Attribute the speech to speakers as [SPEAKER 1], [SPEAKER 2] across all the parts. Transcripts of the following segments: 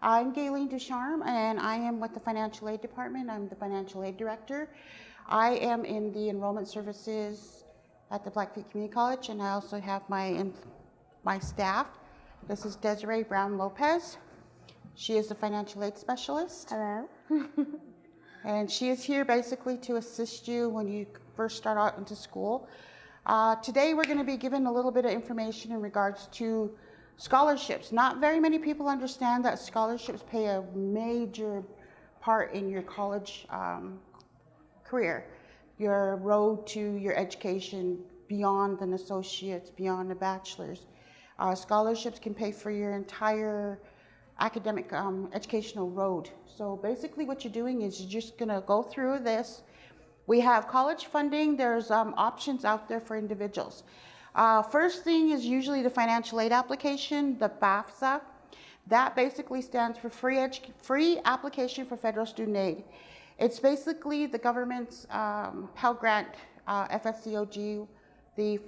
[SPEAKER 1] I'm Gaylene DuCharme, and I am with the Financial Aid Department. I'm the Financial Aid Director. I am in the Enrollment Services at the Blackfoot Community College, and I also have my staff. This is Desiree Brown-Lopez. She is the Financial Aid Specialist.
[SPEAKER 2] Hello.
[SPEAKER 1] And she is here basically to assist you when you first start out into school. Today we're going to be given a little bit of information in regards to scholarships. Not very many people understand that scholarships play a major part in your college career, your road to your education beyond an associate's, beyond a bachelor's. Scholarships can pay for your entire academic educational road. So basically what you're doing is you're just going to go through this. We have college funding. There's options out there for individuals. First thing is usually the financial aid application, the FAFSA. That basically stands for free application for federal student aid. It's basically the government's Pell Grant, FSCOG, the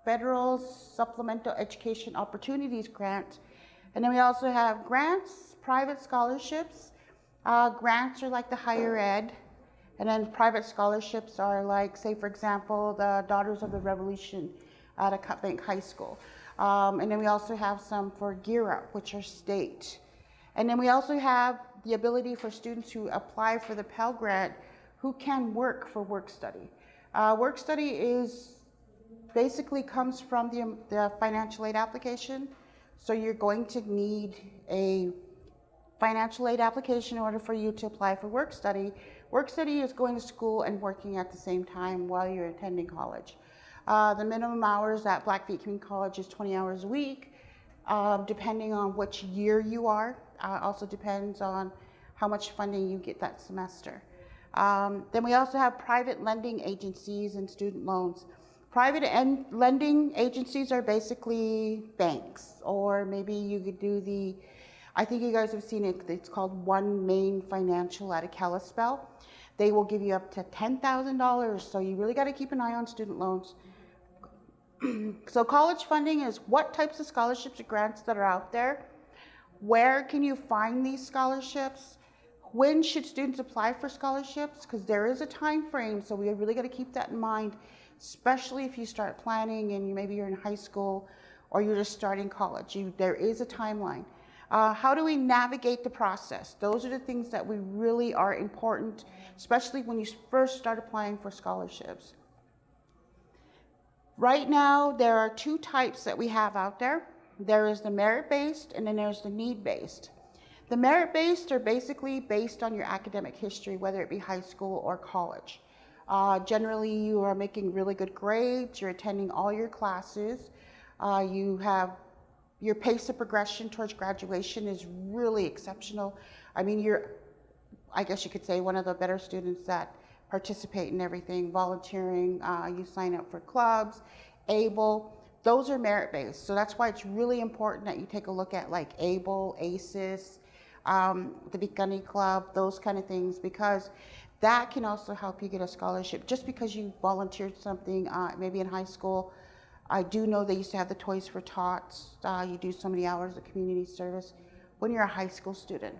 [SPEAKER 1] Federal Supplemental Education Opportunities Grant. And then we also have grants, private scholarships. Grants are like the higher ed. And then private scholarships are like, say, for example, the Daughters of the Revolution at a Cut Bank High School. And then we also have some for Gear Up, which are state. And then we also have the ability for students who apply for the Pell Grant who can work for work study. Work study is basically comes from the financial aid application. So you're going to need a financial aid application in order for you to apply for work study. Work study is going to school and working at the same time while you're attending college. The minimum hours at Blackfoot Community College is 20 hours a week, depending on which year you are. Also depends on how much funding you get that semester. Then we also have private lending agencies and student loans. Private lending agencies are basically banks, or maybe you could do I think you guys have seen it, it's called One Main Financial out of Kalispell. They will give you up to $10,000, so you really got to keep an eye on student loans. So college funding is what types of scholarships or grants that are out there. Where can you find these scholarships? When should students apply for scholarships? Because there is a time frame, so we really got to keep that in mind, especially if you start planning and maybe you're in high school or you're just starting college. There is a timeline. How do we navigate the process? Those are the things that we really are important, especially when you first start applying for scholarships. Right now, there are two types that we have out there. There is the merit-based and then there's the need-based. The merit-based are basically based on your academic history, whether it be high school or college. Generally, you are making really good grades, you're attending all your classes, you have your pace of progression towards graduation is really exceptional. I mean, I guess you could say, one of the better students that participate in everything, volunteering, you sign up for clubs, ABLE, those are merit-based. So that's why it's really important that you take a look at like ABLE, ACES, the Big Gunny Club, those kind of things, because that can also help you get a scholarship. Just because you volunteered something, maybe in high school, I do know they used to have the Toys for Tots. You do so many hours of community service when you're a high school student.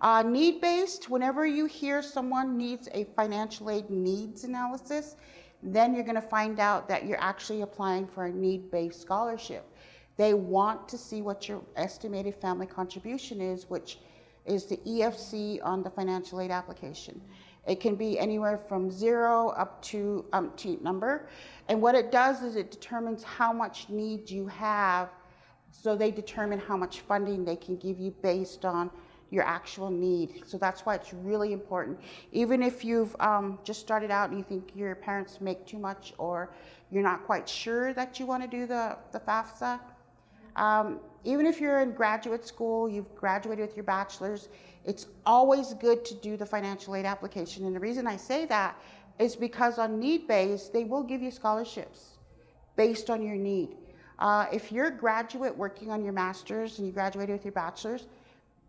[SPEAKER 1] Need-based, whenever you hear someone needs a financial aid needs analysis, then you're going to find out that you're actually applying for a need-based scholarship. They want to see what your estimated family contribution is, which is the EFC on the financial aid application. It can be anywhere from 0 up to umpteenth number. And what it does is it determines how much need you have. So they determine how much funding they can give you based on your actual need. So that's why it's really important. Even if you've just started out and you think your parents make too much, or you're not quite sure that you want to do the FAFSA, even if you're in graduate school, you've graduated with your bachelor's, it's always good to do the financial aid application. And the reason I say that is because on need-based, they will give you scholarships based on your need. If you're a graduate working on your master's and you graduated with your bachelor's,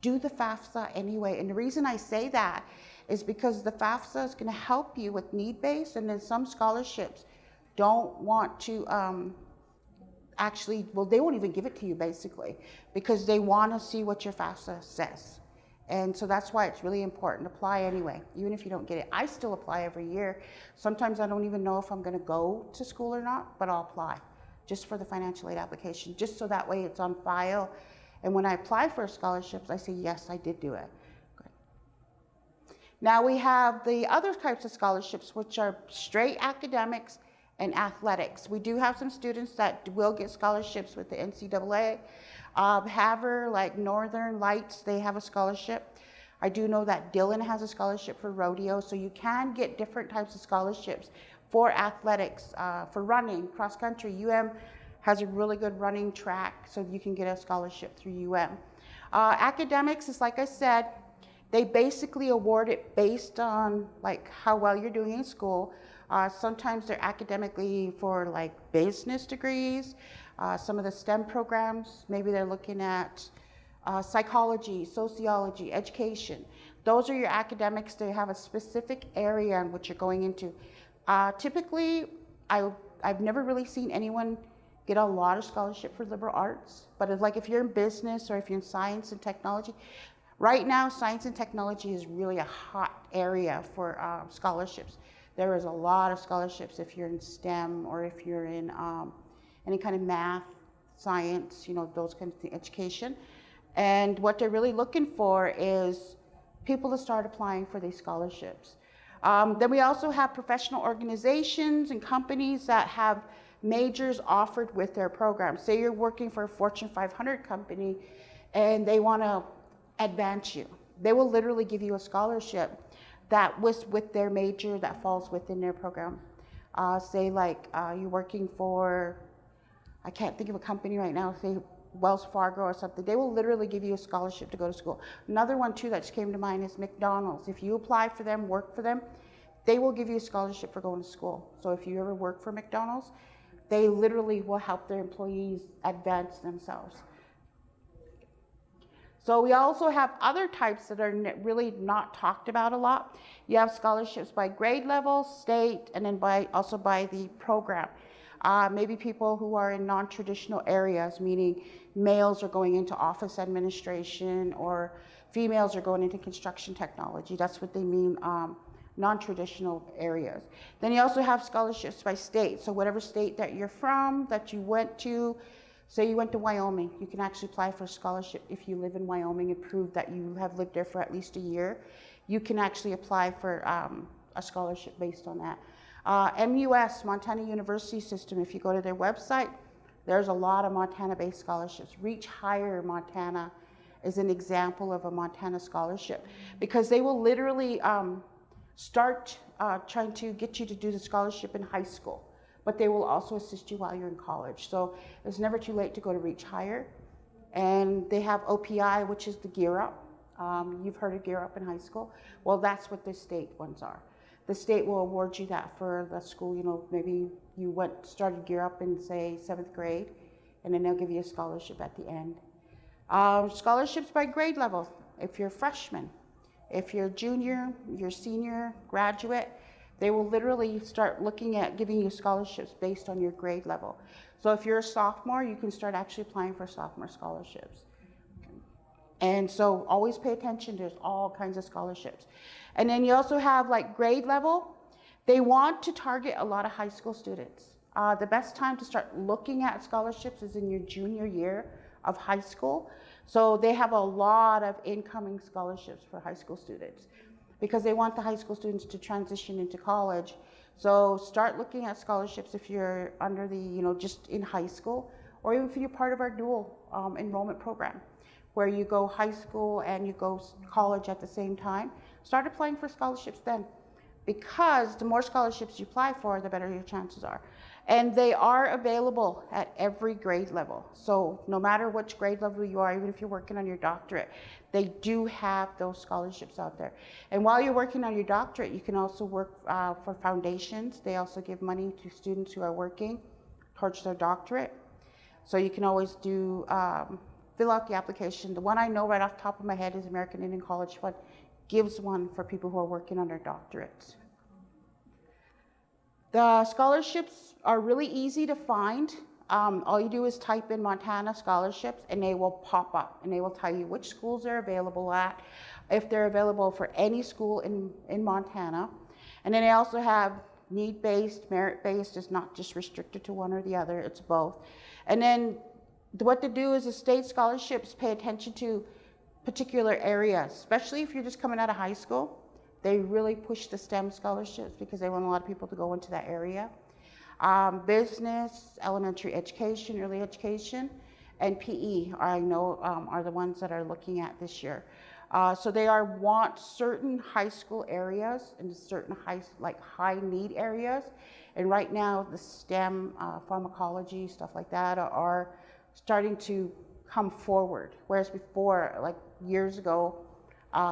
[SPEAKER 1] do the FAFSA anyway. And the reason I say that is because the FAFSA is going to help you with need-based, and then some scholarships don't want to actually, well, they won't even give it to you basically, because they want to see what your FAFSA says. And so that's why it's really important. Apply anyway, even if you don't get it. I still apply every year. Sometimes I don't even know if I'm going to go to school or not, but I'll apply just for the financial aid application, just so that way it's on file. And when I apply for scholarships, I say, yes, I did do it. Good. Now we have the other types of scholarships, which are straight academics and athletics. We do have some students that will get scholarships with the NCAA. Havre, like Northern Lights, they have a scholarship. I do know that Dillon has a scholarship for rodeo, so you can get different types of scholarships for athletics, for running, cross country. has a really good running track, so you can get a scholarship through Academics is, like I said, they basically award it based on like how well you're doing in school. Sometimes they're academically for like business degrees. Some of the STEM programs, maybe they're looking at psychology, sociology, education. Those are your academics. They have a specific area in which you're going into. Typically, I've never really seen anyone get a lot of scholarship for liberal arts, but it's like if you're in business or if you're in science and technology, right now science and technology is really a hot area for scholarships. There is a lot of scholarships if you're in STEM or if you're in any kind of math, science, those kinds of things, education. And what they're really looking for is people to start applying for these scholarships. Then we also have professional organizations and companies that have majors offered with their program. Say you're working for a Fortune 500 company and they want to advance you. They will literally give you a scholarship that was with their major that falls within their program. Say like you're working for, I can't think of a company right now, say Wells Fargo or something. They will literally give you a scholarship to go to school. Another one too that just came to mind is McDonald's. If you apply for them, work for them, they will give you a scholarship for going to school. So if you ever work for McDonald's, they literally will help their employees advance themselves. So we also have other types that are really not talked about a lot. You have scholarships by grade level, state, and then also by the program. Maybe people who are in non-traditional areas, meaning males are going into office administration or females are going into construction technology. That's what they mean, non-traditional areas. Then you also have scholarships by state. So whatever state that you're from, that you went to, say you went to Wyoming, you can actually apply for a scholarship if you live in Wyoming and prove that you have lived there for at least a year. You can actually apply for a scholarship based on that. MUS, Montana University System, if you go to their website, there's a lot of Montana-based scholarships. Reach Higher Montana is an example of a Montana scholarship because they will literally start trying to get you to do the scholarship in high school, but they will also assist you while you're in college. So it's never too late to go to Reach Higher. And they have OPI, which is the Gear Up. You've heard of Gear Up in high school. Well, that's what the state ones are. The state will award you that for the school. Maybe you started Gear Up in, say, 7th grade, and then they'll give you a scholarship at the end. Scholarships by grade level. If you're a freshman, if you're a junior, you're a senior, graduate, they will literally start looking at giving you scholarships based on your grade level. So if you're a sophomore, you can start actually applying for sophomore scholarships. And so always pay attention, there's all kinds of scholarships. And then you also have like grade level. They want to target a lot of high school students. The best time to start looking at scholarships is in your junior year of high school. So they have a lot of incoming scholarships for high school students because they want the high school students to transition into college. So start looking at scholarships if you're under the, just in high school, or even if you're part of our dual enrollment program, where you go high school and you go college at the same time. Start applying for scholarships then, because the more scholarships you apply for, the better your chances are. And they are available at every grade level. So no matter which grade level you are, even if you're working on your doctorate, they do have those scholarships out there. And while you're working on your doctorate, you can also work for foundations. They also give money to students who are working towards their doctorate. So you can always do, fill out the application. The one I know right off the top of my head is American Indian College Fund gives one for people who are working on their doctorates. The scholarships are really easy to find. All you do is type in Montana scholarships and they will pop up and they will tell you which schools they're available at, if they're available for any school in Montana. And then they also have need-based, merit-based. It's not just restricted to one or the other, it's both. And then what to do is the state scholarships pay attention to particular areas, especially if you're just coming out of high school. They really push the STEM scholarships because they want a lot of people to go into that area. Business, elementary education, early education, and PE I know are the ones that are looking at this year. So they want certain high school areas and certain high need areas. And right now the STEM, pharmacology, stuff like that are starting to come forward. Whereas before, like years ago,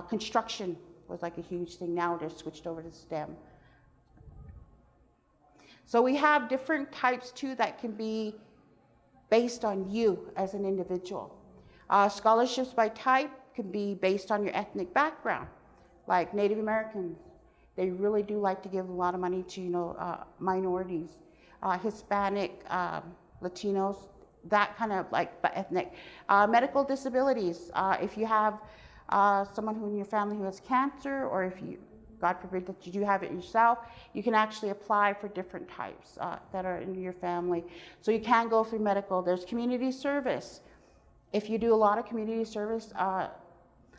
[SPEAKER 1] construction was like a huge thing. Now they're switched over to STEM. So we have different types too that can be based on you as an individual. Scholarships by type can be based on your ethnic background, like Native Americans. They really do like to give a lot of money to minorities, Hispanic, Latinos, that kind of like ethnic. Medical disabilities, if you have someone who in your family who has cancer, or if you, God forbid that you do have it yourself, you can actually apply for different types that are in your family. So you can go through medical. There's community service. If you do a lot of community service,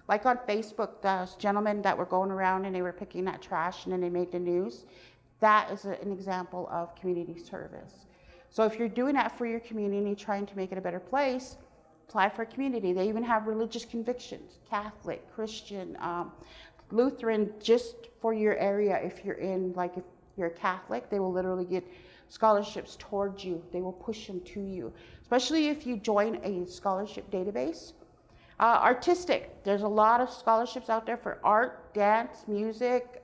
[SPEAKER 1] like on Facebook, those gentlemen that were going around and they were picking that trash and then they made the news, that is an example of community service. So if you're doing that for your community, trying to make it a better place, apply for a community. They even have religious convictions, Catholic, Christian, Lutheran, just for your area. If you're if you're a Catholic, they will literally get scholarships towards you. They will push them to you, especially if you join a scholarship database. Artistic, there's a lot of scholarships out there for art, dance, music,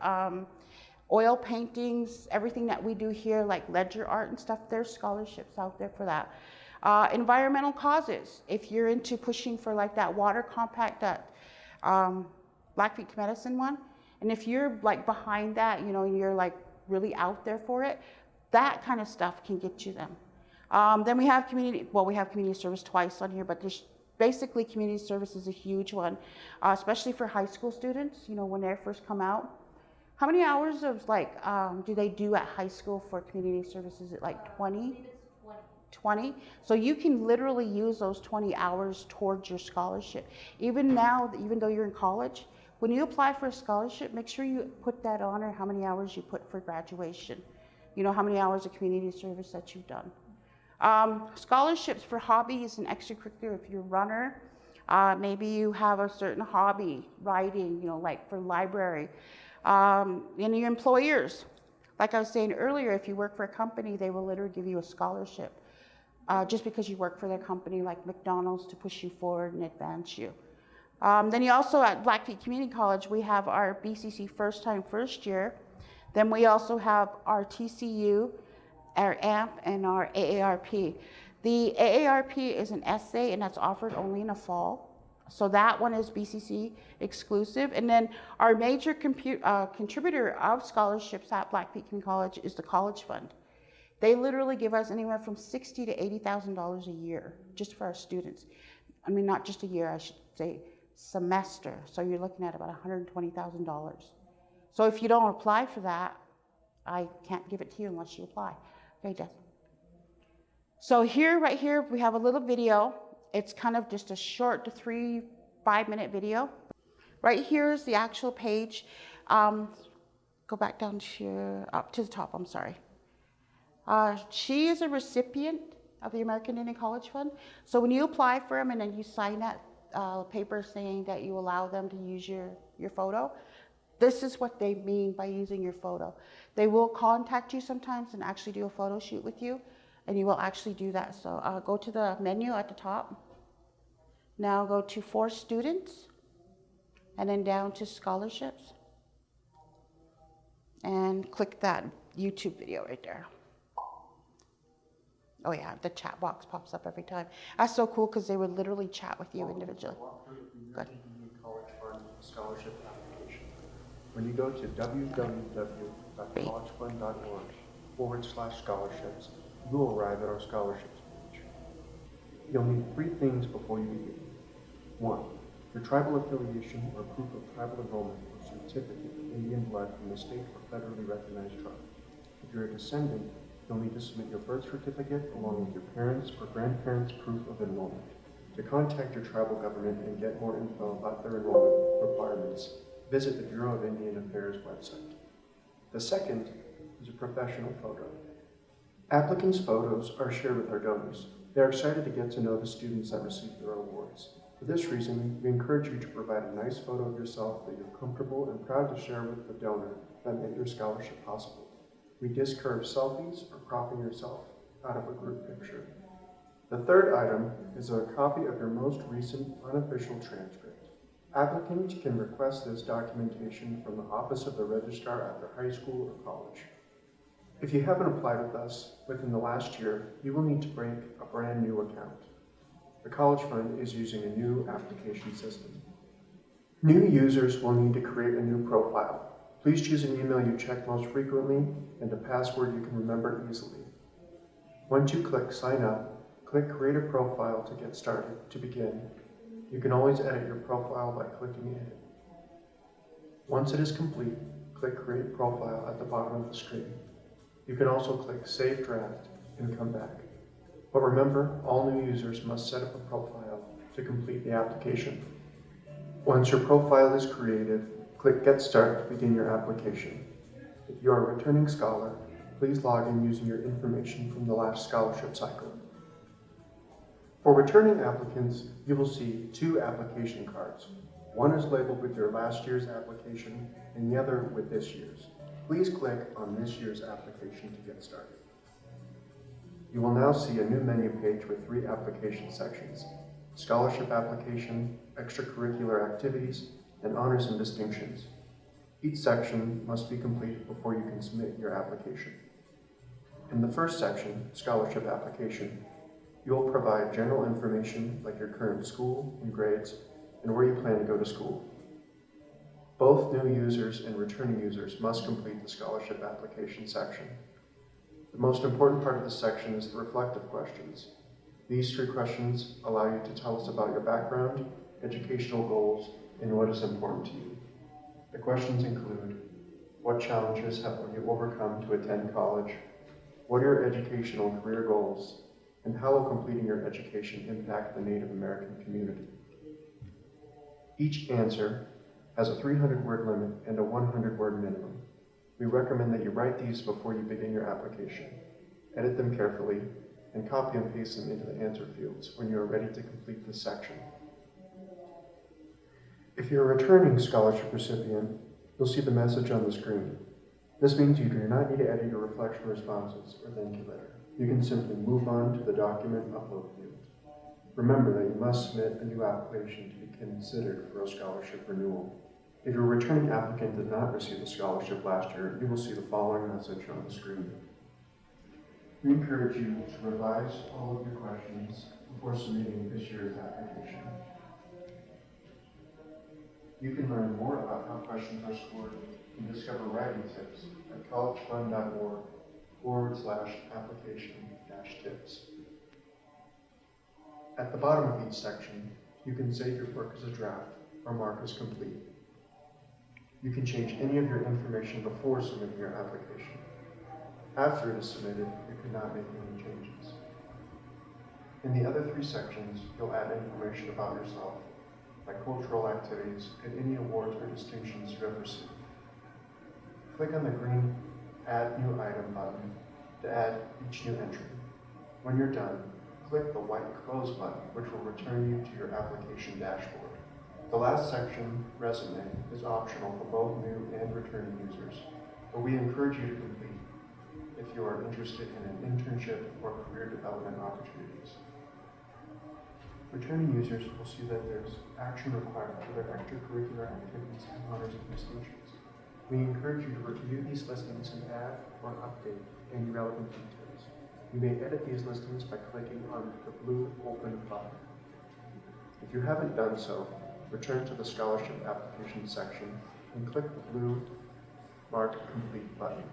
[SPEAKER 1] oil paintings, everything that we do here, like ledger art and stuff. There's scholarships out there for that. Environmental causes, if you're into pushing for like that water compact, that Blackfoot medicine one, and if you're like behind that, you're like really out there for it, that kind of stuff can get you them. Then we have we have community service twice on here, but there's basically community service is a huge one, especially for high school students, when they first come out. How many hours of do they do at high school for community service? Is it like 20? 20? So you can literally use those 20 hours towards your scholarship. Even now, even though you're in college, when you apply for a scholarship, make sure you put that on, or how many hours you put for graduation. How many hours of community service that you've done. Scholarships for hobbies and extracurricular. If you're a runner, maybe you have a certain hobby, writing, like for library. And your employers, like I was saying earlier, if you work for a company, they will literally give you a scholarship just because you work for their company, like McDonald's, to push you forward and advance you. Then you also, at Blackfoot Community College, we have our BCC first year. Then we also have our TCU, our AMP, and our AARP. The AARP is an essay, and that's offered only in the fall. So that one is BCC exclusive. And then our major contributor of scholarships at Blackfoot Community College is the College Fund. They literally give us anywhere from $60,000 to $80,000 a year just for our students. I mean, not just a year, I should say semester. So you're looking at about $120,000. So if you don't apply for that, I can't give it to you unless you apply. Okay, Jess. So right here, we have a little video. It's kind of just a short 3-5-minute video. Right here is the actual page. Go back down to up to the top, I'm sorry. She is a recipient of the American Indian College Fund. So when you apply for them and then you sign that paper saying that you allow them to use your photo, this is what they mean by using your photo. They will contact you sometimes and actually do a photo shoot with you, and you will actually do that. So go to the menu at the top. Now go to For Students, and then down to Scholarships, and click that YouTube video right there. Oh yeah, the chat box pops up every time. That's so cool because they would literally chat with you individually. Good.
[SPEAKER 2] College Fund scholarship application. When you go to www.collegefund.org/scholarships, you will arrive at our scholarships. You'll need three things before you begin. 1. Your tribal affiliation or proof of tribal enrollment or certificate of Indian blood from the state or federally recognized tribe. If you're a descendant, you'll need to submit your birth certificate along with your parents' or grandparents' proof of enrollment. To contact your tribal government and get more info about their enrollment requirements, visit the Bureau of Indian Affairs website. The second is a professional photo. Applicants' photos are shared with our donors. They are excited to get to know the students that receive their awards. For this reason, we encourage you to provide a nice photo of yourself that you're comfortable and proud to share with the donor that made your scholarship possible. We discourage selfies or cropping yourself out of a group picture. The third item is a copy of your most recent unofficial transcript. Applicants can request this documentation from the Office of the Registrar at their high school or college. If you haven't applied with us within the last year, you will need to break a brand new account. The College Fund is using a new application system. New users will need to create a new profile. Please choose an email you check most frequently and a password you can remember easily. Once you click Sign Up, click Create a Profile to get started. To begin, you can always edit your profile by clicking Edit. Once it is complete, click Create Profile at the bottom of the screen. You can also click Save Draft and come back. But remember, all new users must set up a profile to complete the application. Once your profile is created, click Get Started to begin your application. If you are a returning scholar, please log in using your information from the last scholarship cycle. For returning applicants, you will see two application cards. One is labeled with your last year's application and the other with this year's. Please click on this year's application to get started. You will now see a new menu page with three application sections: scholarship application, extracurricular activities, and honors and distinctions. Each section must be completed before you can submit your application. In the first section, scholarship application, you will provide general information like your current school and grades and where you plan to go to school. Both new users and returning users must complete the scholarship application section. The most important part of this section is the reflective questions. These three questions allow you to tell us about your background, educational goals, and what is important to you. The questions include: what challenges have you overcome to attend college? What are your educational and career goals? And how will completing your education impact the Native American community? Each answer has a 300-word limit and a 100-word minimum. We recommend that you write these before you begin your application. Edit them carefully and copy and paste them into the answer fields when you are ready to complete this section. If you're a returning scholarship recipient, you'll see the message on the screen. This means you do not need to edit your reflection responses or thank you letter. You can simply move on to the document upload field. Remember that you must submit a new application to be considered for a scholarship renewal. If your returning applicant did not receive a scholarship last year, you will see the following message on the screen. We encourage you to revise all of your questions before submitting this year's application. You can learn more about how questions are scored and discover writing tips at collegefund.org/application-tips. At the bottom of each section, you can save your work as a draft or mark as complete. You can change any of your information before submitting your application. After it is submitted, you cannot make any changes. In the other three sections, you'll add information about yourself, like cultural activities and any awards or distinctions you have received. Click on the green Add New Item button to add each new entry. When you're done, click the white Close button, which will return you to your application dashboard. The last section, Resume, is optional for both new and returning users, but we encourage you to complete if you are interested in an internship or career development opportunities. Returning users will see that there's action required for their extracurricular activities and honors and distinctions. We encourage you to review these listings and add or update any relevant details. You may edit these listings by clicking on the blue Open button. If you haven't done so, return to the scholarship application section and click the blue marked Complete button.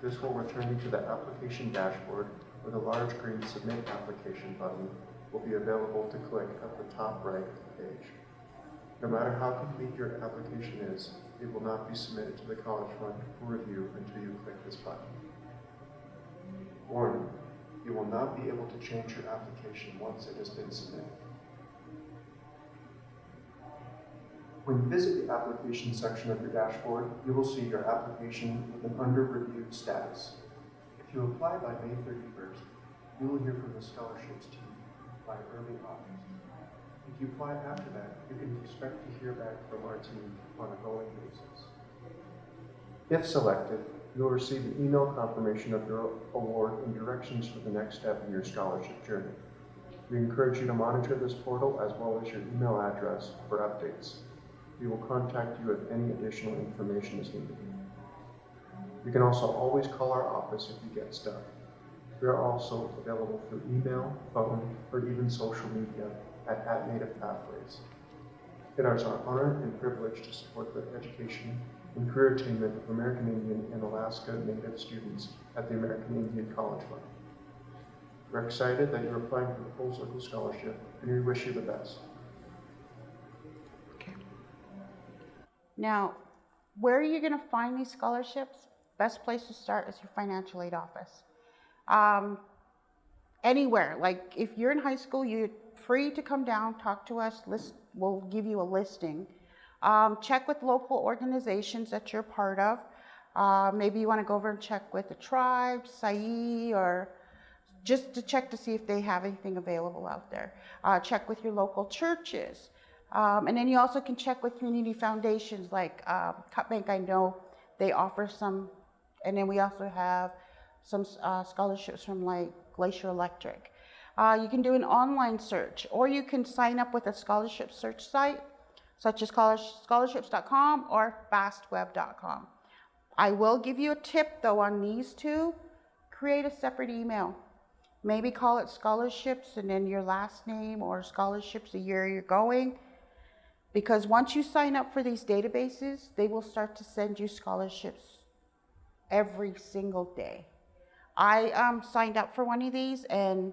[SPEAKER 2] This will return you to the application dashboard with a large green Submit Application button will be available to click at the top right of the page. No matter how complete your application is, it will not be submitted to the College Fund for review until you click this button. Warning, you will not be able to change your application once it has been submitted. When you visit the application section of your dashboard, you will see your application with an under review status. If you apply by May 31st, you will hear from the scholarships team by early August. If you apply after that, you can expect to hear back from our team on a going basis. If selected, you'll receive an email confirmation of your award and directions for the next step in your scholarship journey. We encourage you to monitor this portal as well as your email address for updates. We will contact you if any additional information is needed. You can also always call our office if you get stuck. We are also available through email, phone, or even social media at Native Pathways. It is our honor and privilege to support the education and career attainment of American Indian and Alaska Native students at the American Indian College Fund. We're excited that you're applying for the Full Circle Scholarship, and we wish you the best.
[SPEAKER 1] Okay. Now, where are you going to find these scholarships? Best place to start is your financial aid office. Anywhere, like if you're in high school, you're free to come down, talk to us, we'll give you a listing. Check with local organizations that you're part of. Maybe you want to go over and check with the tribe, SAI, or just to check to see if they have anything available out there. Check with your local churches. And then you also can check with community foundations like Cut Bank, I know they offer some. And then we also have some scholarships from like Glacier Electric. You can do an online search, or you can sign up with a scholarship search site, such as scholarships.com or fastweb.com. I will give you a tip though on these two. Create a separate email. Maybe call it scholarships and then your last name, or scholarships the year you're going. Because once you sign up for these databases, they will start to send you scholarships every single day. I signed up for one of these and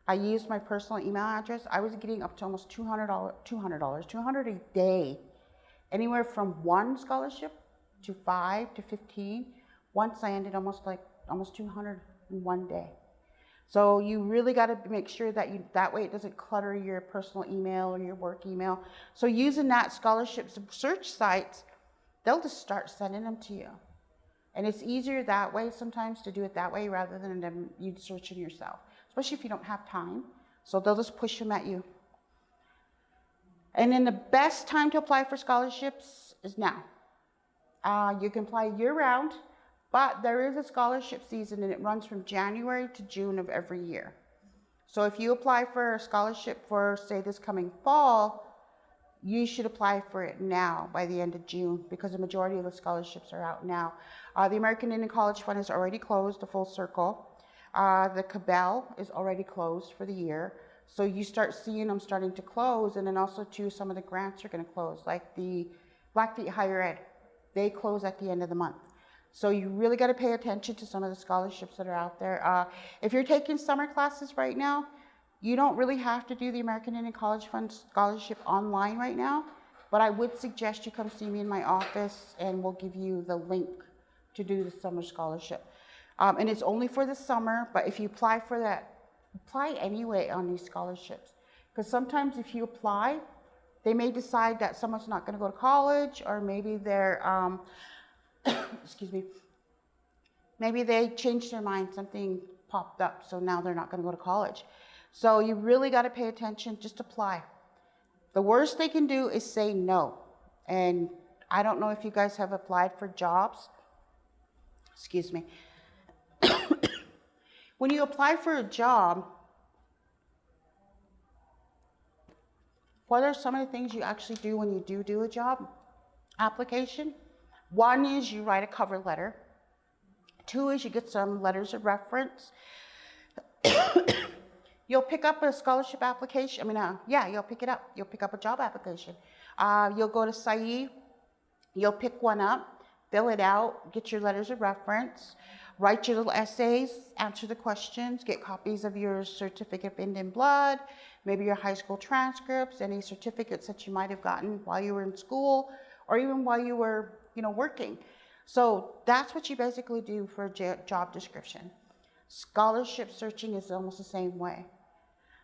[SPEAKER 1] I used my personal email address. I was getting up to almost $200 a day, anywhere from 1 scholarship to 5 to 15. Once I ended almost 200 in one day. So you really got to make sure that way it doesn't clutter your personal email or your work email. So using that scholarship search sites, they'll just start sending them to you. And it's easier that way sometimes to do it that way rather than them you searching yourself, especially if you don't have time. So they'll just push them at you. And then the best time to apply for scholarships is now. You can apply year-round, but there is a scholarship season and it runs from January to June of every year. So if you apply for a scholarship for, say, this coming fall, you should apply for it now by the end of June, because the majority of the scholarships are out now. The American Indian College Fund is already closed, the Full Circle. The Cabell is already closed for the year. So you start seeing them starting to close, and then also too, some of the grants are going to close, like the Blackfoot Higher Ed. They close at the end of the month. So you really got to pay attention to some of the scholarships that are out there. If you're taking summer classes right now, you don't really have to do the American Indian College Fund scholarship online right now, but I would suggest you come see me in my office and we'll give you the link to do the summer scholarship. And it's only for the summer, but if you apply for that, apply anyway on these scholarships. Because sometimes if you apply, they may decide that someone's not going to go to college, or maybe they're, excuse me, maybe they changed their mind, something popped up, so now they're not going to go to college. So you really got to pay attention, just apply. The worst they can do is say no. And I don't know if you guys have applied for jobs. Excuse me. When you apply for a job, what are some of the things you actually do when you do a job application? One is you write a cover letter. 2 is you get some letters of reference. You'll pick up a scholarship application. You'll pick it up. You'll pick up a job application. You'll go to SAI. You'll pick one up, fill it out, get your letters of reference. Write your little essays, answer the questions, get copies of your certificate of Indian blood, maybe your high school transcripts, any certificates that you might have gotten while you were in school or even while you were, working. So that's what you basically do for a job description. Scholarship searching is almost the same way.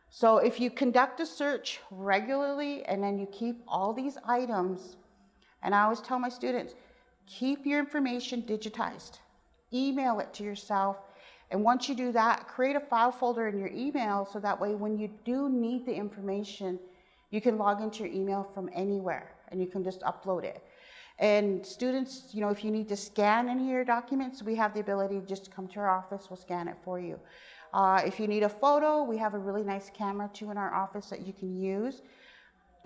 [SPEAKER 1] So if you conduct a search regularly and then you keep all these items, and I always tell my students, keep your information digitized. Email it to yourself. And once you do that, create a file folder in your email so that way when you do need the information, you can log into your email from anywhere and you can just upload it. And students, if you need to scan any of your documents, we have the ability to just come to our office, we'll scan it for you. If you need a photo, we have a really nice camera too in our office that you can use.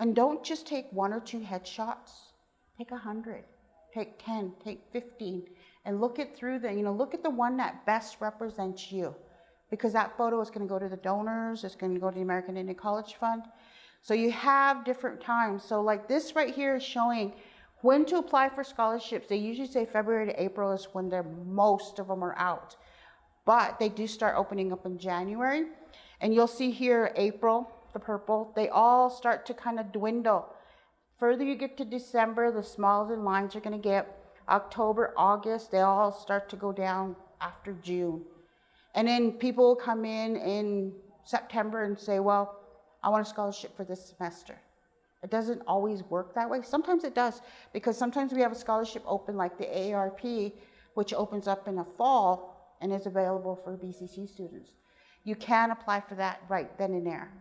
[SPEAKER 1] And don't just take 1 or 2 headshots, take 100, take 10, take 15, and look at the one that best represents you, because that photo is going to go to the donors, it's going to go to the American Indian College Fund. So you have different times. So like this right here is showing when to apply for scholarships. They usually say February to April is when most of them are out, but they do start opening up in January. And you'll see here April, the purple, they all start to kind of dwindle. Further you get to December, the smaller the lines are going to get. October, August, they all start to go down after June. And then people will come in September and say, well, I want a scholarship for this semester. It doesn't always work that way. Sometimes it does, because sometimes we have a scholarship open like the AARP, which opens up in the fall and is available for BCC students. You can apply for that right then and there.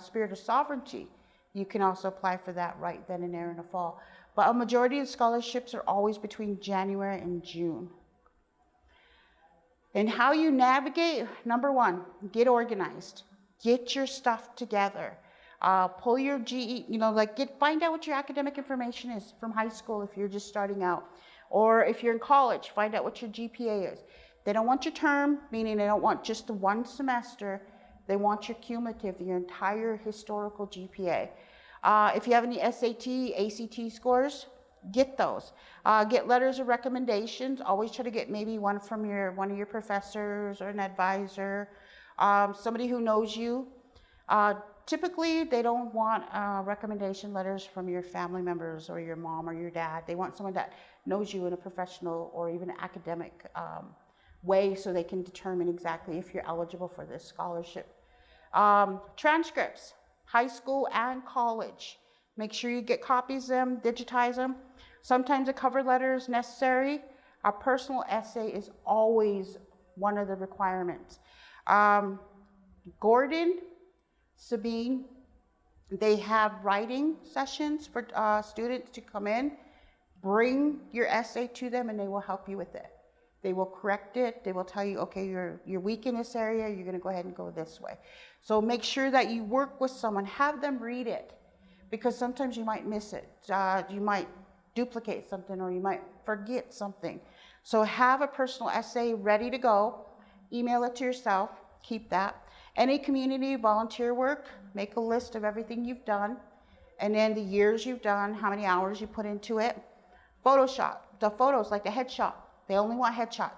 [SPEAKER 1] Spirit of Sovereignty, you can also apply for that right then and there in the fall. But a majority of scholarships are always between January and June. And how you navigate, number 1, get organized. Get your stuff together. Pull your GE, find out what your academic information is from high school if you're just starting out. Or if you're in college, find out what your GPA is. They don't want your term, meaning they don't want just the one semester. They want your cumulative, your entire historical GPA. If you have any SAT, ACT scores, get those. Get letters of recommendations. Always try to get maybe one from one of your professors or an advisor, somebody who knows you. Typically, they don't want recommendation letters from your family members or your mom or your dad. They want someone that knows you in a professional or even academic way so they can determine exactly if you're eligible for this scholarship. Transcripts, high school and college. Make sure you get copies of them, digitize them. Sometimes a cover letter is necessary. A personal essay is always one of the requirements. Gordon, Sabine, they have writing sessions for students to come in. Bring your essay to them and they will help you with it. They will correct it. They will tell you, okay, you're weak in this area. You're going to go ahead and go this way. So make sure that you work with someone. Have them read it, because sometimes you might miss it. You might duplicate something or you might forget something. So have a personal essay ready to go. Email it to yourself. Keep that. Any community volunteer work, make a list of everything you've done and then the years you've done, how many hours you put into it. Photoshop, the photos like the headshot. They only want headshots.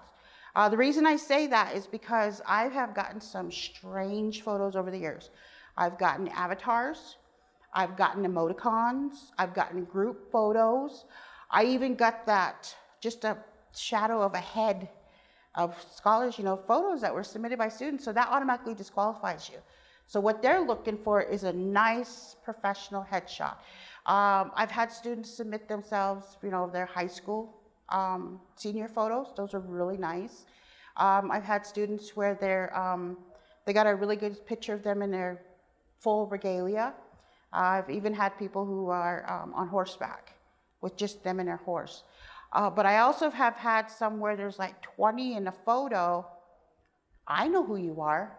[SPEAKER 1] The reason I say that is because I have gotten some strange photos over the years. I've gotten avatars, I've gotten emoticons, I've gotten group photos. I even got that, just a shadow of a head of scholars, photos that were submitted by students. So that automatically disqualifies you. So what they're looking for is a nice professional headshot. I've had students submit themselves, their high school senior photos. Those are really nice. I've had students where they got a really good picture of them in their full regalia. I've even had people who are on horseback with just them and their horse. But I also have had some where there's like 20 in a photo. I know who you are,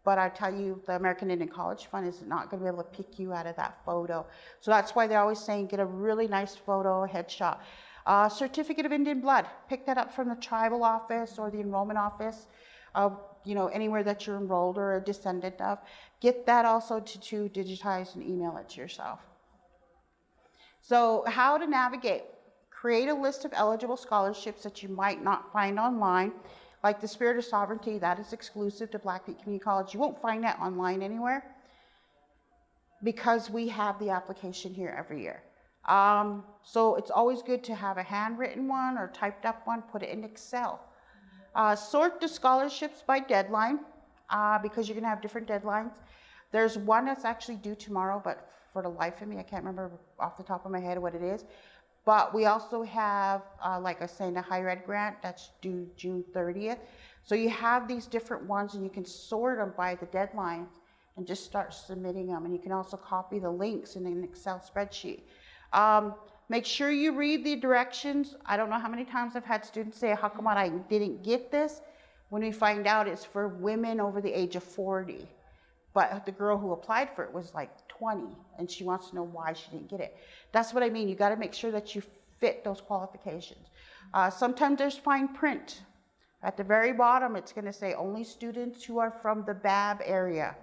[SPEAKER 1] but I tell you, the American Indian College Fund is not going to be able to pick you out of that photo. So that's why they're always saying get a really nice photo, headshot. Certificate of Indian blood, pick that up from the tribal office or the enrollment office, anywhere that you're enrolled or a descendant of. Get that also to digitize and email it to yourself. So how to navigate. Create a list of eligible scholarships that you might not find online. Like the Spirit of Sovereignty, that is exclusive to Blackfoot Community College. You won't find that online anywhere because we have the application here every year. So it's always good to have a handwritten one or typed up one, put it in Excel. Sort the scholarships by deadline because you're going to have different deadlines. There's one that's actually due tomorrow, but for the life of me, I can't remember off the top of my head what it is. But we also have, like I was saying, a higher ed grant that's due June 30th. So you have these different ones and you can sort them by the deadlines and just start submitting them. And you can also copy the links in an Excel spreadsheet. Make sure you read the directions. I don't know how many times I've had students say, how come I didn't get this? When we find out it's for women over the age of 40. But the girl who applied for it was like 20 and she wants to know why she didn't get it. That's what I mean. You got to make sure that you fit those qualifications. Sometimes there's fine print. At the very bottom, it's going to say only students who are from the BAB area.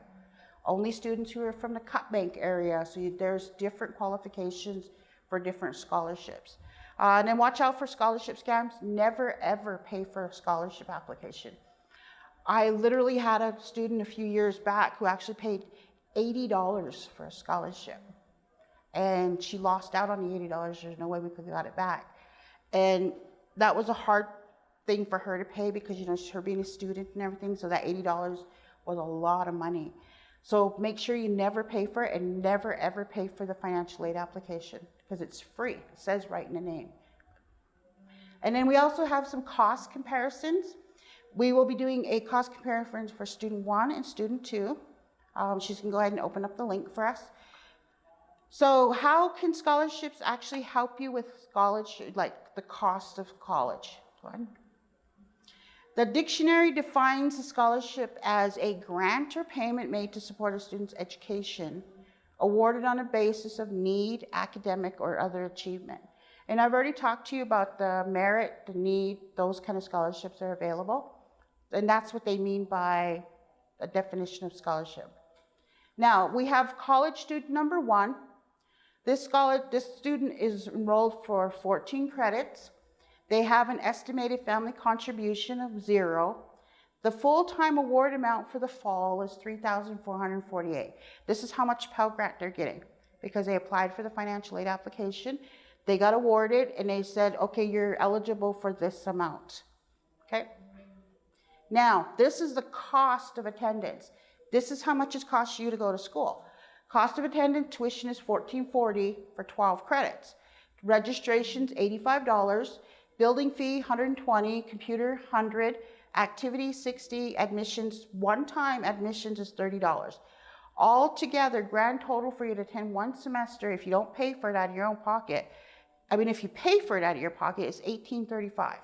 [SPEAKER 1] Only students who are from the Cut Bank area. So there's different qualifications for different scholarships. And then watch out for scholarship scams. Never ever pay for a scholarship application. I literally had a student a few years back who actually paid $80 for a scholarship. And she lost out on the $80. There's no way we could have got it back. And that was a hard thing for her to pay because, you know, her being a student and everything. So that $80 was a lot of money. So make sure you never pay for it and never ever pay for the financial aid application because it's free. It says right in the name. And then we also have some cost comparisons. We will be doing a cost comparison for student 1 and student 2. She's going to go ahead and open up the link for us. So how can scholarships actually help you with college, like the cost of college? Go ahead. The dictionary defines a scholarship as a grant or payment made to support a student's education, awarded on a basis of need, academic, or other achievement. And I've already talked to you about the merit, the need, those kind of scholarships are available. And that's what they mean by a definition of scholarship. Now, we have college student number 1. This student is enrolled for 14 credits. They have an estimated family contribution of 0. The full-time award amount for the fall is $3,448. This is how much Pell Grant they're getting because they applied for the financial aid application. They got awarded and they said, okay, you're eligible for this amount, okay? Now, this is the cost of attendance. This is how much it costs you to go to school. Cost of attendance, tuition is $1440 for 12 credits. Registration's $85. Building fee, $120, computer, $100, activity, $60, admissions, one-time admissions is $30. Altogether, grand total for you to attend one semester, if you don't pay for it out of your own pocket, if you pay for it out of your pocket, it's $1,835.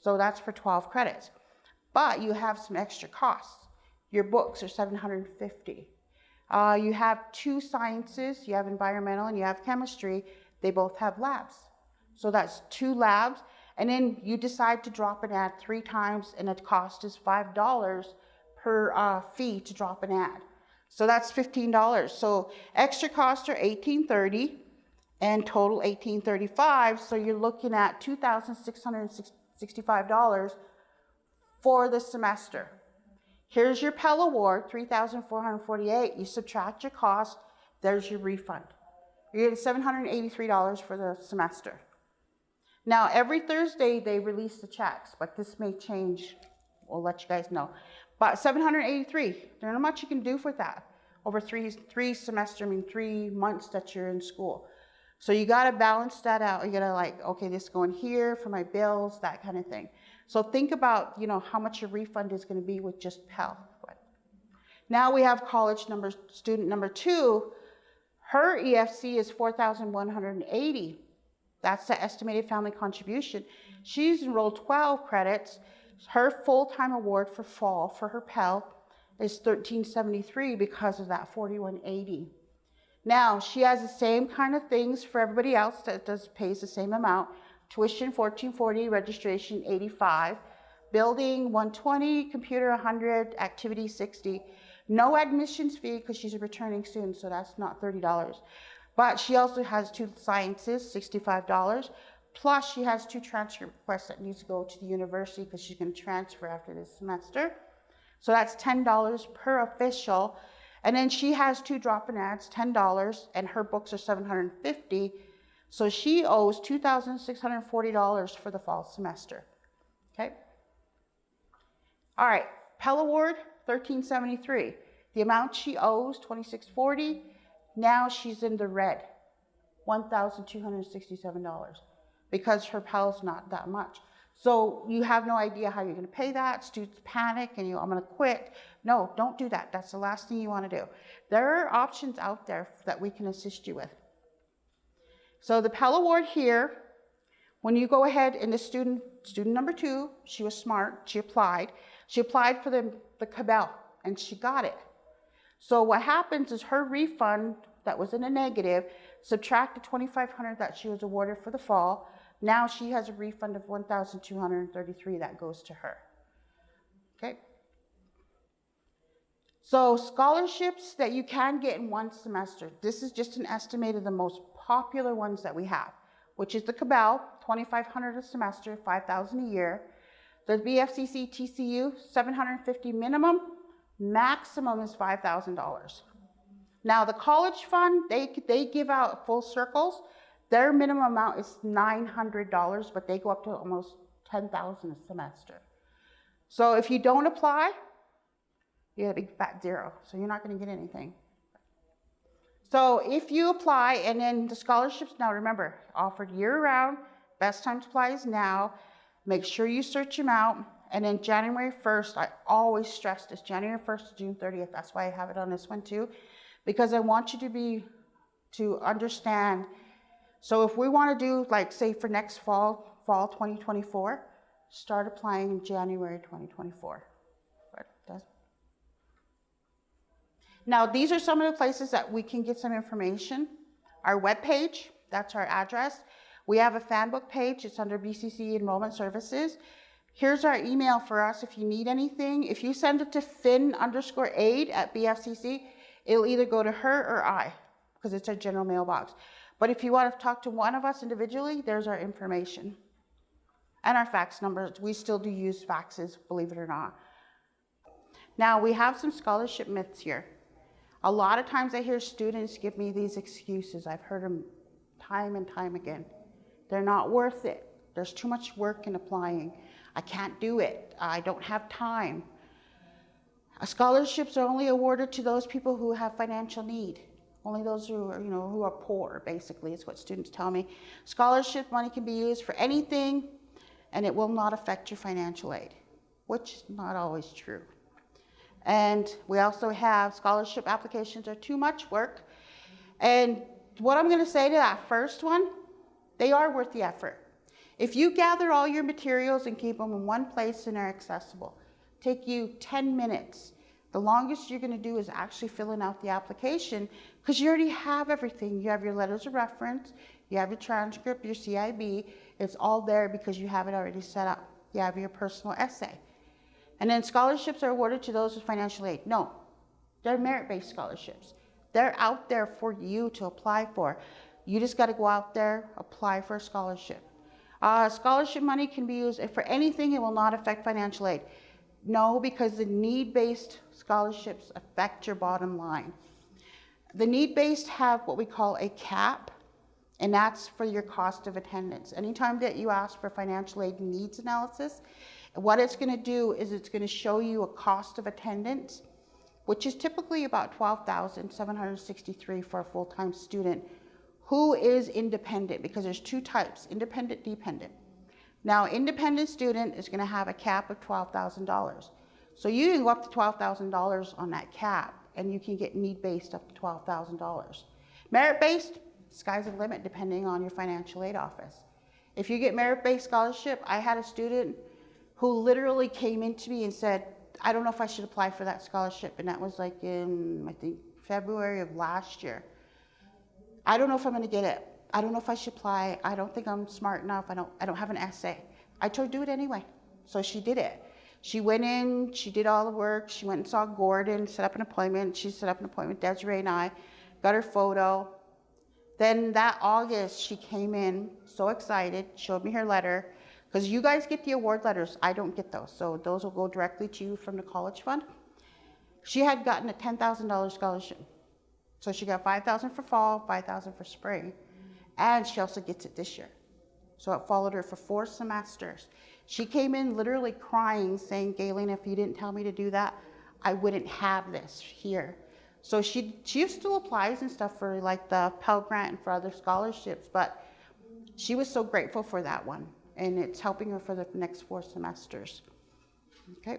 [SPEAKER 1] So that's for 12 credits. But you have some extra costs. Your books are $750. You have 2 sciences, you have environmental and you have chemistry. They both have labs. So that's 2 labs, and then you decide to drop an ad 3 times, and the cost is $5 per fee to drop an ad. So that's $15. So extra costs are $1,830, and total $1,835. So you're looking at $2,665 for the semester. Here's your Pell Award, $3,448. You subtract your cost, there's your refund. You're getting $783 for the semester. Now, every Thursday, they release the checks, but this may change. We'll let you guys know. But $783, there's not much you can do with that over 3 months that you're in school. So you got to balance that out. You got to okay, this is going here for my bills, that kind of thing. So think about, how much your refund is going to be with just Pell. Now we have student number 2. Her EFC is $4,180. That's the estimated family contribution. She's enrolled 12 credits. Her full-time award for fall for her Pell is $1,373 because of that $4,180. Now, she has the same kind of things for everybody else that pays the same amount. Tuition $1,440, registration $85, building $120, computer $100, activity $60. No admissions fee because she's a returning student, so that's not $30. But she also has 2 sciences, $65, Plus, she has 2 transfer requests that needs to go to the university because she's going to transfer after this semester. So that's $10 per official. And then she has 2 drop-in ads, $10, and her books are $750. So she owes $2,640 for the fall semester. Okay. All right. Pell Award, $1,373. The amount she owes, $2,640. Now she's in the red, $1,267, because her Pell's not that much. So you have no idea how you're going to pay that. Students panic and I'm going to quit. No, don't do that. That's the last thing you want to do. There are options out there that we can assist you with. So the Pell Award here, when you go ahead and the student number 2, she was smart. She applied for the Cabell and she got it. So what happens is her refund that was in a negative, subtract the $2,500 that she was awarded for the fall. Now she has a refund of $1,233 that goes to her. Okay. So scholarships that you can get in one semester. This is just an estimate of the most popular ones that we have, which is the Cabell, $2,500 a semester, $5,000 a year. The BFCC TCU, $750 minimum, maximum is $5,000. Now the college fund, they give out full circles. Their minimum amount is $900, but they go up to almost $10,000 a semester. So if you don't apply, you get a big fat zero, so you're not going to get anything. So if you apply, and then the scholarships, now remember, offered year-round, best time to apply is now. Make sure you search them out, and then January 1st, I always stress this, January 1st to June 30th, that's why I have it on this one too, because I want you to understand. So if we want to do, like, say for next fall 2024, start applying in January 2024. Now, these are some of the places that we can get some information. Our webpage, that's our address. We have a fan book page. It's under BCC Enrollment Services. Here's our email for us if you need anything. If you send it to fin_aid@BFCC, it'll either go to her or I, because it's our general mailbox. But if you want to talk to one of us individually, there's our information. And our fax numbers. We still do use faxes, believe it or not. Now, we have some scholarship myths here. A lot of times I hear students give me these excuses. I've heard them time and time again. They're not worth it. There's too much work in applying. I can't do it. I don't have time. Scholarships are only awarded to those people who have financial need. Only those who are, who are poor, basically, is what students tell me. Scholarship money can be used for anything, and it will not affect your financial aid, which is not always true. And we also have scholarship applications are too much work. And what I'm going to say to that first one, they are worth the effort. If you gather all your materials and keep them in one place and they're accessible, take you 10 minutes. The longest you're going to do is actually filling out the application, because you already have everything. You have your letters of reference, you have your transcript, your CIB. It's all there because you have it already set up. You have your personal essay. And then scholarships are awarded to those with financial aid. No, they're merit-based scholarships. They're out there for you to apply for. You just got to go out there, apply for a scholarship. Scholarship money can be used for anything. It will not affect financial aid. No, because the need-based scholarships affect your bottom line. The need-based have what we call a cap, and that's for your cost of attendance. Anytime that you ask for financial aid needs analysis, what it's going to do is it's going to show you a cost of attendance, which is typically about $12,763 for a full-time student who is independent, because there's 2 types, independent, dependent. Now, independent student is going to have a cap of $12,000. So you can go up to $12,000 on that cap, and you can get need-based up to $12,000. Merit-based, sky's the limit depending on your financial aid office. If you get merit-based scholarship, I had a student who literally came into me and said, I don't know if I should apply for that scholarship. And that was like in, I think, February of last year. I don't know if I'm gonna get it. I don't know if I should apply. I don't think I'm smart enough. I don't have an essay. I told her do it anyway. So she did it. She went in, she did all the work. She went and saw Gordon, set up an appointment. She set up an appointment with Desiree and I, got her photo. Then that August, she came in so excited, showed me her letter, because you guys get the award letters. I don't get those. So those will go directly to you from the college fund. She had gotten a $10,000 scholarship. So she got $5,000 for fall, $5,000 for spring, and she also gets it this year. So it followed her for 4 semesters. She came in literally crying, saying, Gaylene, if you didn't tell me to do that, I wouldn't have this here. So she still applies and stuff for like the Pell Grant and for other scholarships, but she was so grateful for that one, and it's helping her for the next 4 semesters. Okay.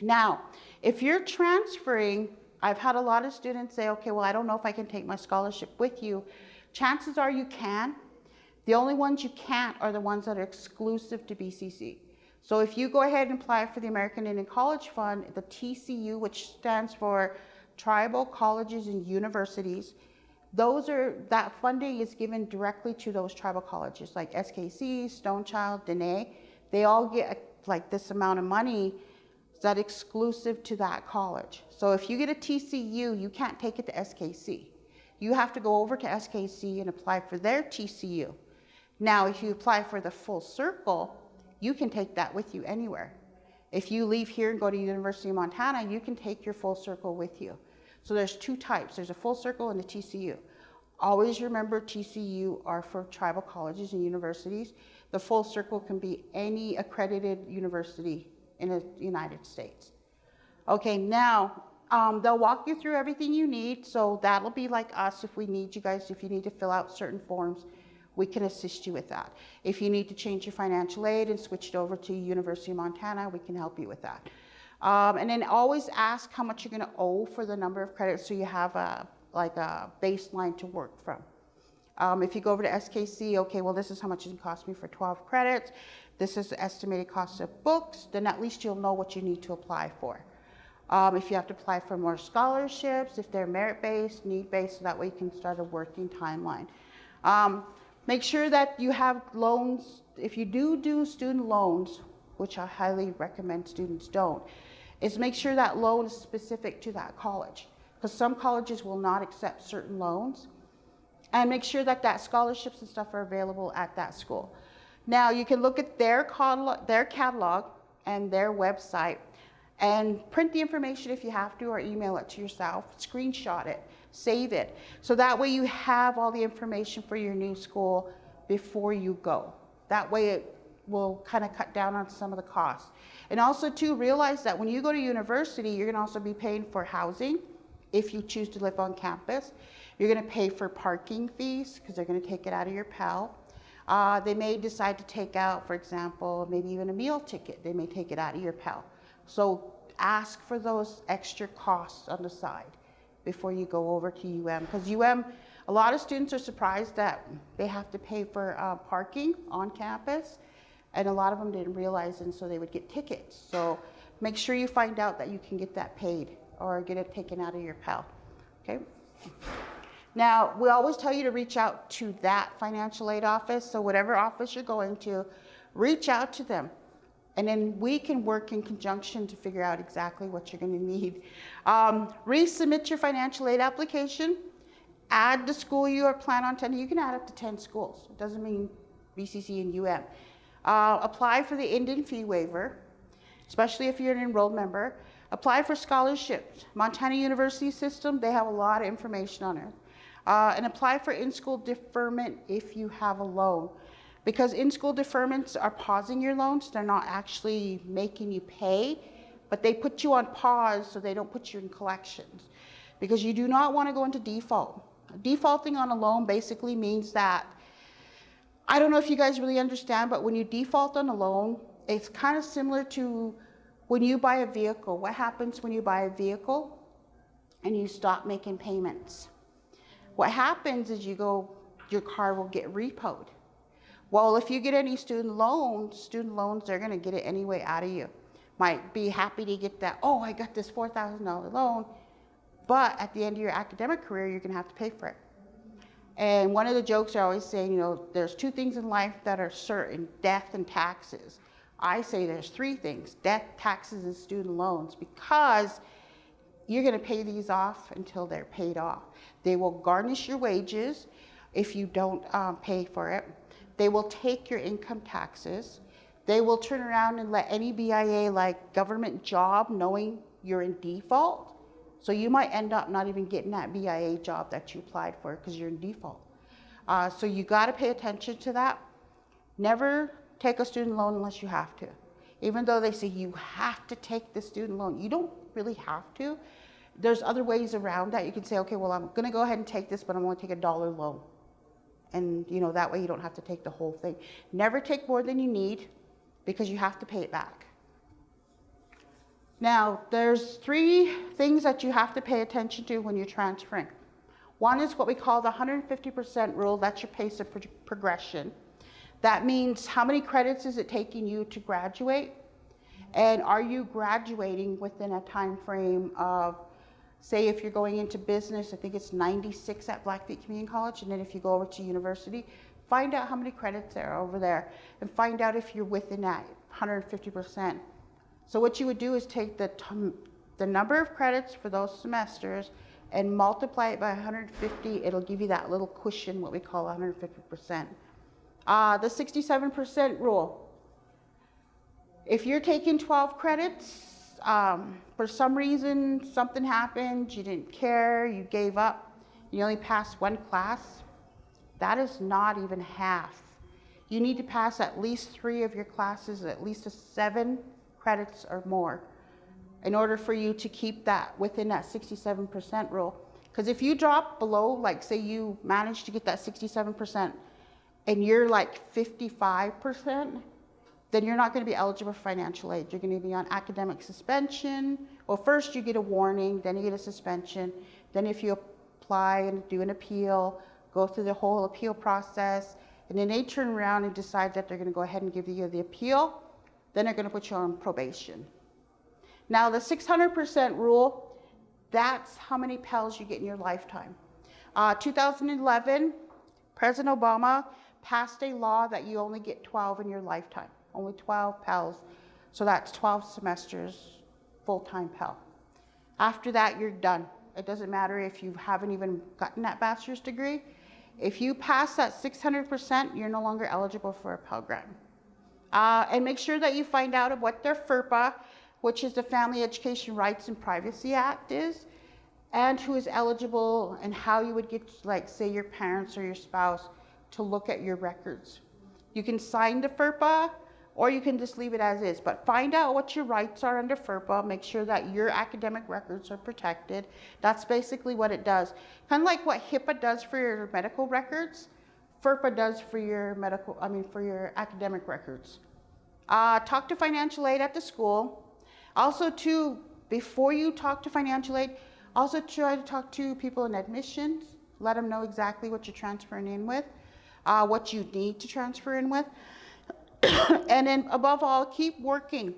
[SPEAKER 1] Now, if you're transferring, I've had a lot of students say, okay, well, I don't know if I can take my scholarship with you. Chances are you can. The only ones you can't are the ones that are exclusive to BCC. So if you go ahead and apply for the American Indian College Fund, the TCU, which stands for Tribal Colleges and Universities, that funding is given directly to those tribal colleges like SKC, Stonechild, Dene. They all get like this amount of money that's exclusive to that college. So if you get a TCU, you can't take it to SKC. You have to go over to SKC and apply for their TCU. Now, if you apply for the full circle, you can take that with you anywhere. If you leave here and go to University of Montana, you can take your full circle with you. So there's 2 types. There's a full circle and a TCU. Always remember TCU are for tribal colleges and universities. The full circle can be any accredited university in the United States. Okay, now they'll walk you through everything you need. So that'll be like us if we need you guys, if you need to fill out certain forms, we can assist you with that. If you need to change your financial aid and switch it over to University of Montana, we can help you with that. And then always ask how much you're gonna owe for the number of credits so you have a baseline to work from. If you go over to SKC, okay, well, this is how much it cost me for 12 credits. This is the estimated cost of books, then at least you'll know what you need to apply for. If you have to apply for more scholarships, if they're merit-based, need-based, so that way you can start a working timeline. Make sure that you have loans. If you do student loans, which I highly recommend students don't, is make sure that loan is specific to that college, because some colleges will not accept certain loans. And make sure that scholarships and stuff are available at that school. Now, you can look at their catalog and their website and print the information if you have to, or email it to yourself, screenshot it, save it. So that way you have all the information for your new school before you go. That way it will kind of cut down on some of the costs. And also too, realize that when you go to university, you're gonna also be paying for housing if you choose to live on campus. You're gonna pay for parking fees because they're gonna take it out of your Pell. They may decide to take out, for example, maybe even a meal ticket. They may take it out of your Pell. So ask for those extra costs on the side before you go over to UM. Because UM, a lot of students are surprised that they have to pay for parking on campus, and a lot of them didn't realize, and so they would get tickets. So make sure you find out that you can get that paid or get it taken out of your Pell, okay? Now, we always tell you to reach out to that financial aid office. So whatever office you're going to, reach out to them. And then we can work in conjunction to figure out exactly what you're gonna need. Resubmit your financial aid application. Add the school you are planning on attending. You can add up to 10 schools. It doesn't mean BCC and UM. Apply for the Indian fee waiver, especially if you're an enrolled member. Apply for scholarships. Montana University System, they have a lot of information on it. And apply for in-school deferment if you have a loan. Because in-school deferments are pausing your loans. They're not actually making you pay, but they put you on pause so they don't put you in collections. Because you do not want to go into default. Defaulting on a loan basically means that, I don't know if you guys really understand, but when you default on a loan, it's kind of similar to when you buy a vehicle. What happens when you buy a vehicle and you stop making payments? What happens is your car will get repoed. Well, if you get any student loans, they're gonna get it anyway out of you. Might be happy to get that, oh, I got this $4,000 loan, but at the end of your academic career, you're gonna have to pay for it. And one of the jokes I always say, there's 2 things in life that are certain, death and taxes. I say there's 3 things, death, taxes, and student loans, because you're going to pay these off until they're paid off. They will garnish your wages if you don't pay for it. They will take your income taxes. They will turn around and let any BIA, like government job, knowing you're in default. So you might end up not even getting that BIA job that you applied for because you're in default. So you got to pay attention to that. Never take a student loan unless you have to. Even though they say you have to take the student loan, you don't really have to. There's other ways around that. You can say, okay, well, I'm going to go ahead and take this, but I'm going to take $1 loan. And that way you don't have to take the whole thing. Never take more than you need because you have to pay it back. Now, there's 3 things that you have to pay attention to when you're transferring. One is what we call the 150% rule. That's your pace of progression. That means how many credits is it taking you to graduate? And are you graduating within a time frame of, say if you're going into business, I think it's 96 at Blackfoot Community College, and then if you go over to university, find out how many credits there are over there, and find out if you're within that 150%. So what you would do is take the number of credits for those semesters and multiply it by 150. It'll give you that little cushion, what we call 150%. The 67% rule. If you're taking 12 credits, for some reason, something happened, you didn't care, you gave up, you only passed 1 class, that is not even half. You need to pass at least 3 of your classes, at least 7 credits or more, in order for you to keep that within that 67% rule. Because if you drop below, like say you manage to get that 67% and you're like 55%, then you're not going to be eligible for financial aid. You're going to be on academic suspension. Well, first you get a warning, then you get a suspension. Then if you apply and do an appeal, go through the whole appeal process, and then they turn around and decide that they're going to go ahead and give you the appeal, then they're going to put you on probation. Now, the 600% rule, that's how many Pels you get in your lifetime. 2011, President Obama passed a law that you only get 12 in your lifetime. Only 12 Pels. So that's 12 semesters, full-time Pell. After that, you're done. It doesn't matter if you haven't even gotten that bachelor's degree. If you pass that 600%, you're no longer eligible for a Pell Grant. And make sure that you find out what their FERPA, which is the Family Education Rights and Privacy Act, is, and who is eligible, and how you would get, like, say, your parents or your spouse to look at your records. You can sign the FERPA, or you can just leave it as is, but find out what your rights are under FERPA. Make sure that your academic records are protected. That's basically what it does. Kind of like what HIPAA does for your medical records, FERPA does for your for your academic records. Talk to financial aid at the school. Also, too, before you talk to financial aid, also try to talk to people in admissions. Let them know exactly what you're transferring in with, what you need to transfer in with. And then above all, keep working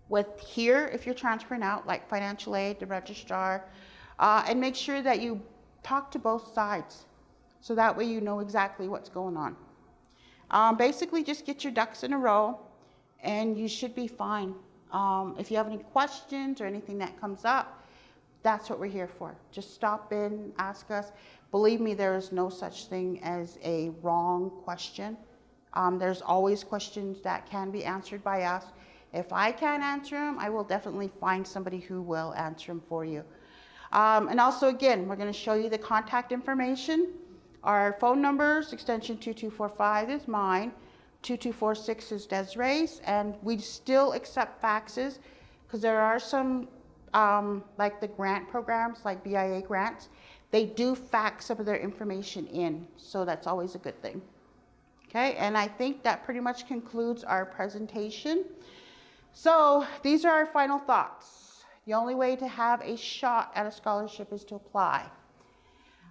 [SPEAKER 1] with here, if you're transferring out, like financial aid, the registrar, and make sure that you talk to both sides. So that way you know exactly what's going on. Basically, just get your ducks in a row and you should be fine. If you have any questions or anything that comes up, that's what we're here for. Just stop in, ask us. Believe me, there is no such thing as a wrong question. There's always questions that can be answered by us. If I can't answer them, I will definitely find somebody who will answer them for you. And also, again, we're going to show you the contact information. Our phone numbers, extension 2245 is mine, 2246 is Desiree's, and we still accept faxes because there are some, like the grant programs, like BIA grants, they do fax some of their information in, so that's always a good thing. Okay, and I think that pretty much concludes our presentation. So these are our final thoughts. The only way to have a shot at a scholarship is to apply.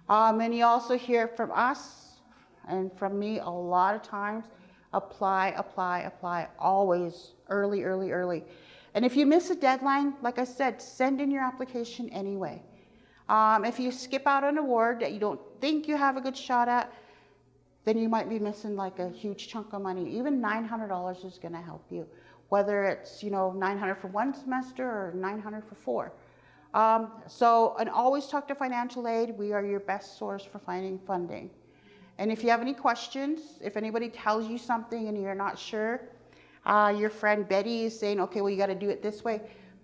[SPEAKER 1] And you also hear from us and from me a lot of times, apply, apply, apply, always early, early, early. And if you miss a deadline, like I said, send in your application anyway. If you skip out an award that you don't think you have a good shot at, then you might be missing like a huge chunk of money. Even $900 is going to help you, whether it's, $900 for one semester or $900 for 4. And always talk to financial aid. We are your best source for finding funding. And if you have any questions, if anybody tells you something and you're not sure, your friend Betty is saying, okay, well, you got to do it this way.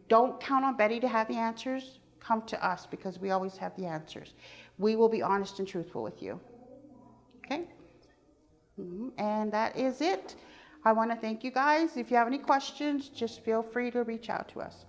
[SPEAKER 1] Don't count on Betty to have the answers. Come to us because we always have the answers. We will be honest and truthful with you. Okay? And that is it. I want to thank you guys. If you have any questions, just feel free to reach out to us.